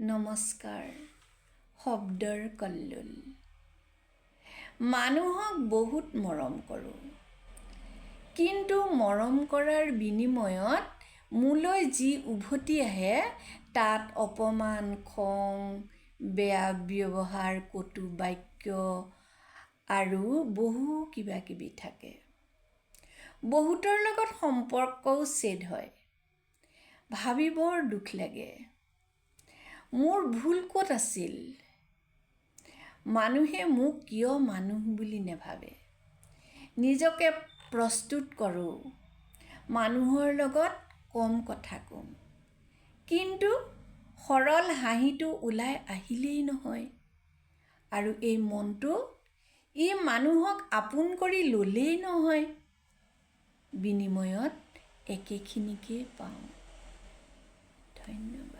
নমস্কাৰ। শব্দৰ কল্লোল। মানুহক বহুত মৰম কৰোঁ, কিন্তু মৰম কৰাৰ বিনিময়ত মোলৈ যি উভতি আহে তাত অপমান, খং, বেয়া ব্যৱহাৰ, কটু বাক্য আৰু বহু কিবাকিবি থাকে। বহুতৰ লগত সম্পৰ্কও ছেদ হয়। ভাবি বৰ দুখ লাগে, মোৰ ভুল ক'ত আছিল? মানুহে মোক কিয় মানুহ বুলি নেভাবে? নিজকে প্ৰস্তুত কৰোঁ, মানুহৰ লগত কম কথা কম, কিন্তু সৰল হাঁহিটো ওলাই আহিলেই নহয়। আৰু এই মনটো ই মানুহক আপোন কৰি ল'লেই নহয়, বিনিময়ত একেখিনিকেই পাওঁ। ধন্যবাদ।